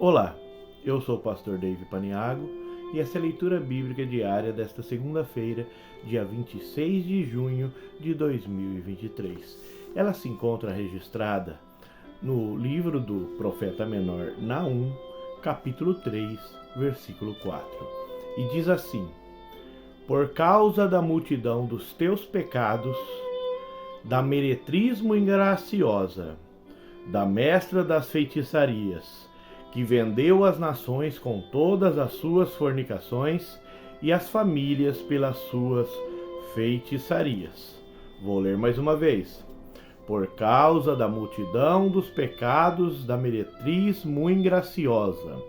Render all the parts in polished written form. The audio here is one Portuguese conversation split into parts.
Olá, eu sou o pastor David Paniago e essa é a leitura bíblica diária desta segunda-feira, dia 26 de junho de 2023. Ela se encontra registrada no livro do profeta menor Naum, capítulo 3, versículo 4. E diz assim: Por causa da multidão dos teus pecados, da meretriz muito graciosa, da mestra das feitiçarias, que vendeu as nações com todas as suas fornicações e as famílias pelas suas feitiçarias. Vou ler mais uma vez. Por causa da multidão dos pecados da meretriz muito graciosa,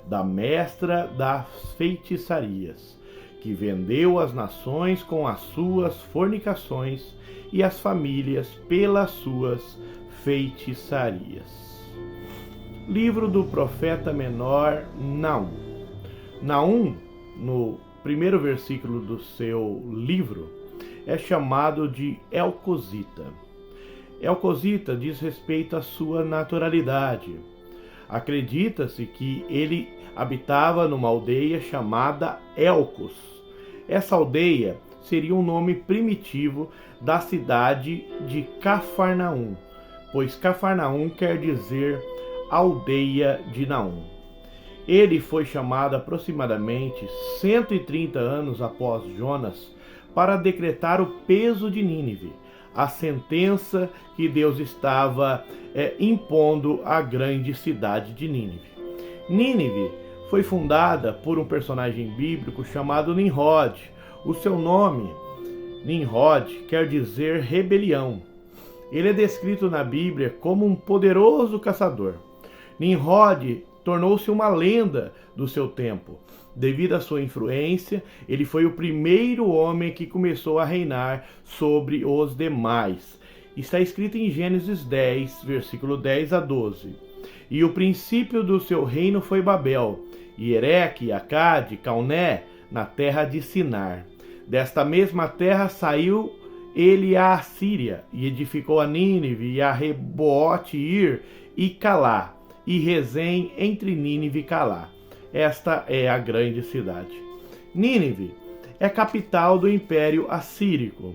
da mestra das feitiçarias, que vendeu as nações com as suas fornicações e as famílias pelas suas feitiçarias. Livro do profeta menor Naum. Naum, no primeiro versículo do seu livro, é chamado de Elcosita. Elcosita diz respeito à sua naturalidade. Acredita-se que ele habitava numa aldeia chamada Elcos. Essa aldeia seria um nome primitivo da cidade de Cafarnaum, pois Cafarnaum quer dizer aldeia de Naum. Ele foi chamado aproximadamente 130 anos após Jonas para decretar o peso de Nínive, a sentença que Deus estava impondo à grande cidade de Nínive. Nínive foi fundada por um personagem bíblico chamado Nimrod. O seu nome, Nimrod, quer dizer rebelião. Ele é descrito na Bíblia como um poderoso caçador. Nimrod tornou-se uma lenda do seu tempo. Devido à sua influência, ele foi o primeiro homem que começou a reinar sobre os demais. Está escrito em Gênesis 10, versículo 10 a 12. E o princípio do seu reino foi Babel, e Ereque, Acade, Calné, na terra de Sinar. Desta mesma terra saiu ele a Assíria, e edificou a Nínive, e a Rebote-ir e Calá, e Rezém entre Nínive e Calá. Esta é a grande cidade. Nínive é capital do Império Assírico.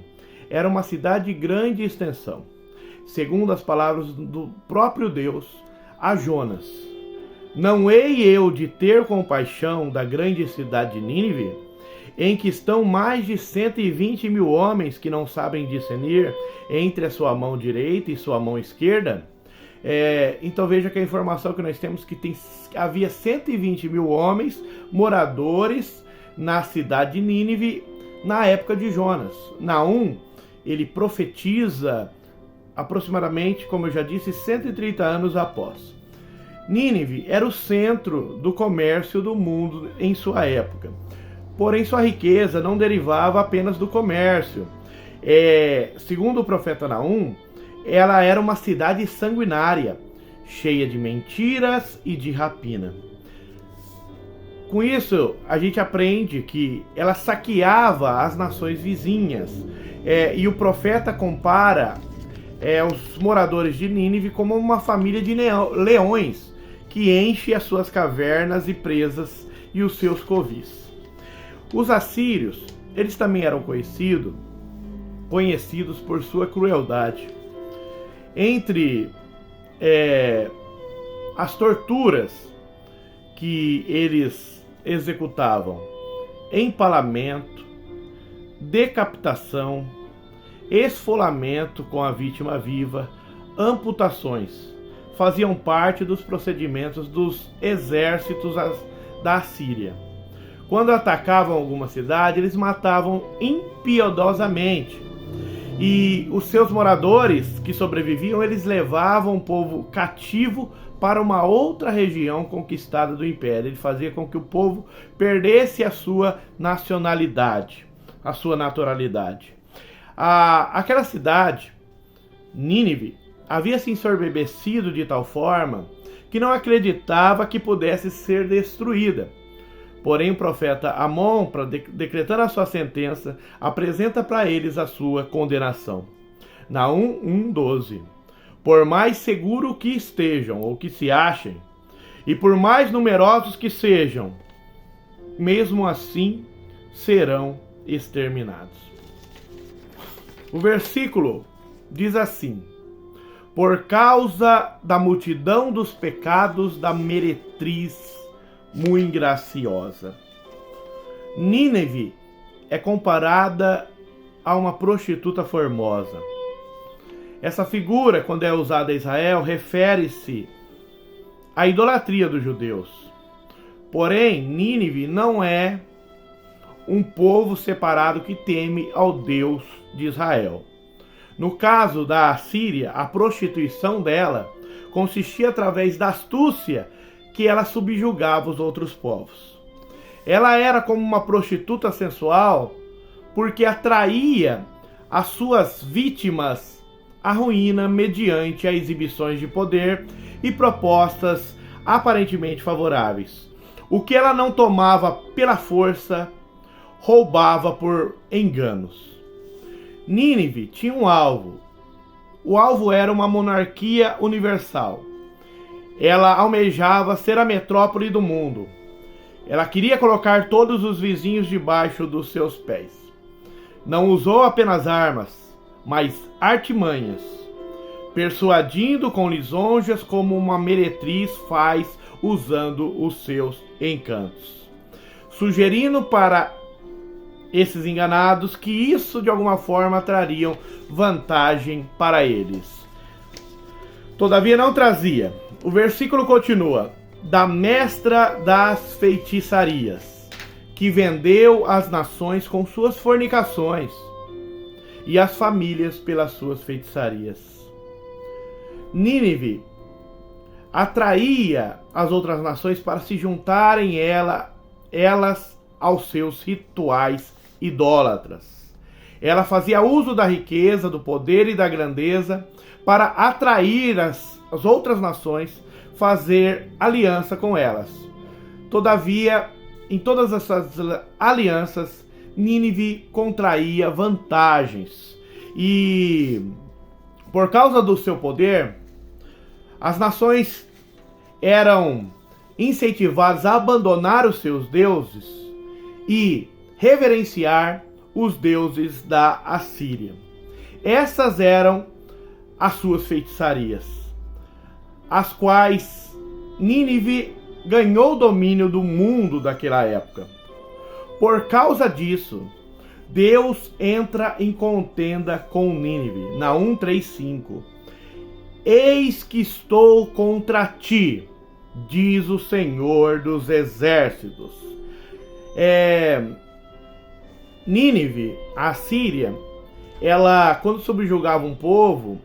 Era uma cidade de grande extensão. Segundo as palavras do próprio Deus a Jonas: Não hei eu de ter compaixão da grande cidade de Nínive, em que estão mais de 120 mil homens que não sabem discernir entre a sua mão direita e sua mão esquerda? Então veja que a informação que nós temos que havia 120 mil homens moradores na cidade de Nínive na época de Jonas. Naum, ele profetiza aproximadamente, como eu já disse, 130 anos após. Nínive era o centro do comércio do mundo em sua época. Porém, sua riqueza não derivava apenas do comércio. Segundo o profeta Naum, ela era uma cidade sanguinária, cheia de mentiras e de rapina. Com isso, a gente aprende que ela saqueava as nações vizinhas. E o profeta compara os moradores de Nínive como uma família de leões que enche as suas cavernas e presas e os seus covis. Os assírios, eles também eram conhecidos por sua crueldade. Entre as torturas que eles executavam: empalamento, decapitação, esfolamento com a vítima viva, amputações, faziam parte dos procedimentos dos exércitos da Assíria. Quando atacavam alguma cidade, eles matavam impiedosamente. E os seus moradores que sobreviviam, eles levavam o povo cativo para uma outra região conquistada do império. Ele fazia com que o povo perdesse a sua nacionalidade, a sua naturalidade. Aquela cidade, Nínive, havia se ensoberbecido de tal forma que não acreditava que pudesse ser destruída. Porém, o profeta Amon, decretando a sua sentença, apresenta para eles a sua condenação. Naum 1:12. Por mais seguro que estejam ou que se achem, E por mais numerosos que sejam, mesmo assim serão exterminados. O versículo diz assim: por causa da multidão dos pecados da meretriz muito graciosa. Nínive é comparada a uma prostituta formosa. Essa figura, quando é usada em Israel, refere-se à idolatria dos judeus. Porém, Nínive não é um povo separado que teme ao Deus de Israel. No caso da Assíria, a prostituição dela consistia através da astúcia que ela subjugava os outros povos. Ela era como uma prostituta sensual porque atraía as suas vítimas à ruína mediante a exibições de poder e propostas aparentemente favoráveis. O que ela não tomava pela força, roubava por enganos. Nínive tinha um alvo. O alvo era uma monarquia universal. Ela almejava ser a metrópole do mundo. Ela queria colocar todos os vizinhos debaixo dos seus pés. Não usou apenas armas, mas artimanhas, persuadindo com lisonjas como uma meretriz faz usando os seus encantos, sugerindo para esses enganados que isso de alguma forma trariam vantagem para eles. Todavia não trazia. O versículo continua: da mestra das feitiçarias, que vendeu as nações com suas fornicações e as famílias pelas suas feitiçarias. Nínive atraía as outras nações para se juntarem elas aos seus rituais idólatras. Ela fazia uso da riqueza, do poder e da grandeza para atrair as outras nações, fazer aliança com elas. Todavia, em todas essas alianças, Nínive contraía vantagens. E por causa do seu poder, as nações eram incentivadas a abandonar os seus deuses e reverenciar os deuses da Assíria. Essas eram as suas feitiçarias, as quais Nínive ganhou o domínio do mundo daquela época. Por causa disso, Deus entra em contenda com Nínive. Naum 3:5. Eis que estou contra ti, diz o Senhor dos exércitos. Nínive, a Síria, ela, quando subjugava um povo,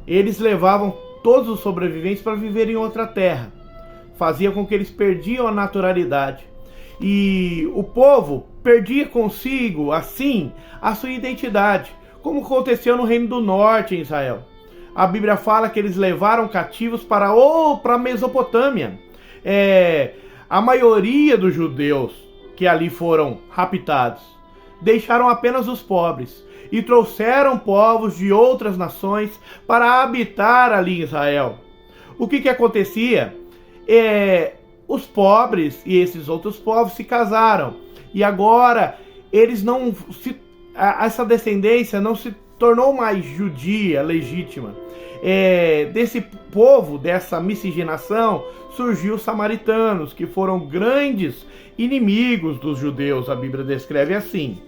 eles levavam todos os sobreviventes para viver em outra terra. Fazia com que eles perdiam a naturalidade. E o povo perdia consigo, assim, a sua identidade, como aconteceu no Reino do Norte em Israel. A Bíblia fala que eles levaram cativos para a Mesopotâmia. A maioria dos judeus que ali foram raptados deixaram apenas os pobres e trouxeram povos de outras nações para habitar ali em Israel. O que acontecia? Os pobres e esses outros povos se casaram e agora essa descendência não se tornou mais judia, legítima. Desse povo, dessa miscigenação, surgiu os samaritanos, que foram grandes inimigos dos judeus, a Bíblia descreve assim.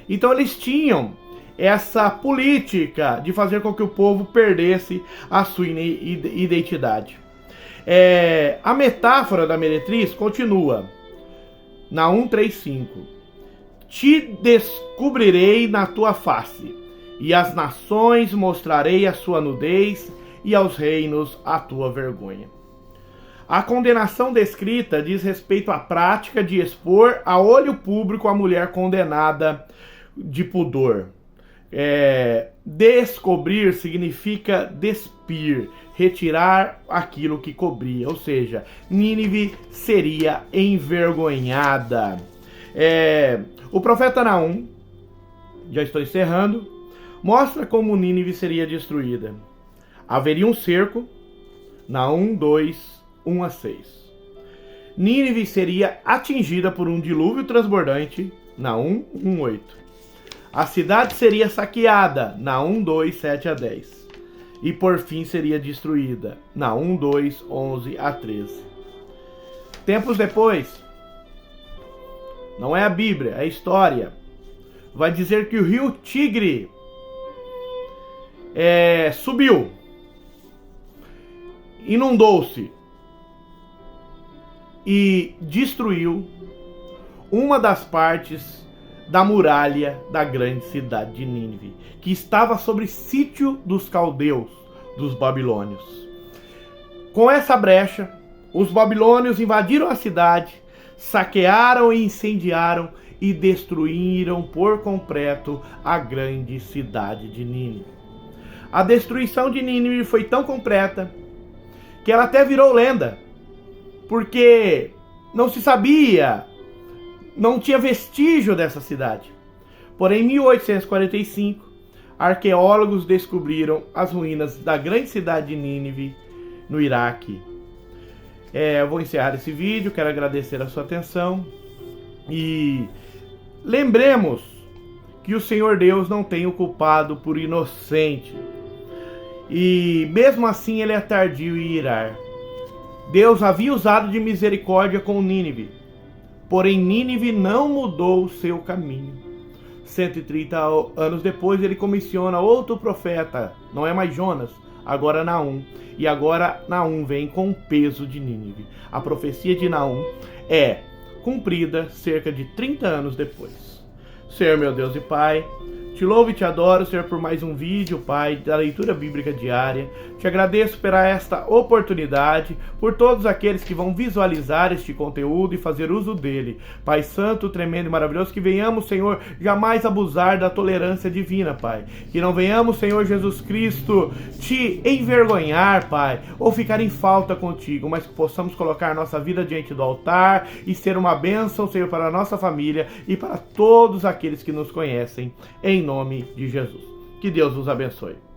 Então eles tinham essa política de fazer com que o povo perdesse a sua identidade. A metáfora da meretriz continua. Naum 3:5. Te descobrirei na tua face, e às nações mostrarei a sua nudez, e aos reinos a tua vergonha. A condenação descrita diz respeito à prática de expor a olho público a mulher condenada de pudor. Descobrir significa despir, retirar aquilo que cobria, ou seja, Nínive seria envergonhada. O profeta Naum, já estou encerrando, mostra como Nínive seria destruída. Haveria um cerco, Naum 2, 1 a 6. Nínive seria atingida por um dilúvio transbordante, Naum 1:8. A cidade seria saqueada, Naum 2, 7 a 10. E por fim seria destruída, Naum 2, 11 a 13. Tempos depois, não é a Bíblia, é a história, vai dizer que o rio Tigre subiu, inundou-se e destruiu uma das partes da muralha da grande cidade de Nínive, que estava sob sítio dos caldeus, dos babilônios. Com essa brecha, os babilônios invadiram a cidade, saquearam e incendiaram e destruíram por completo a grande cidade de Nínive. A destruição de Nínive foi tão completa que ela até virou lenda, porque não se sabia, não tinha vestígio dessa cidade. Porém, em 1845, arqueólogos descobriram as ruínas da grande cidade de Nínive, no Iraque. Eu vou encerrar esse vídeo, quero agradecer a sua atenção e lembremos que o Senhor Deus não tem o culpado por inocente. E mesmo assim ele é tardio em irar. Deus havia usado de misericórdia com Nínive, porém Nínive não mudou o seu caminho. 130 anos depois ele comissiona outro profeta, não é mais Jonas, agora Naum. E agora Naum vem com o peso de Nínive. A profecia de Naum é cumprida cerca de 30 anos depois. Senhor meu Deus e Pai, te louvo e te adoro, Senhor, por mais um vídeo, Pai, da leitura bíblica diária. Te agradeço por esta oportunidade, por todos aqueles que vão visualizar este conteúdo e fazer uso dele. Pai Santo, tremendo e maravilhoso, que venhamos, Senhor, jamais abusar da tolerância divina, Pai. Que não venhamos, Senhor Jesus Cristo, te envergonhar, Pai, ou ficar em falta contigo, mas que possamos colocar nossa vida diante do altar e ser uma bênção, Senhor, para a nossa família e para todos aqueles que nos conhecem. Em nome de Jesus. Que Deus nos abençoe.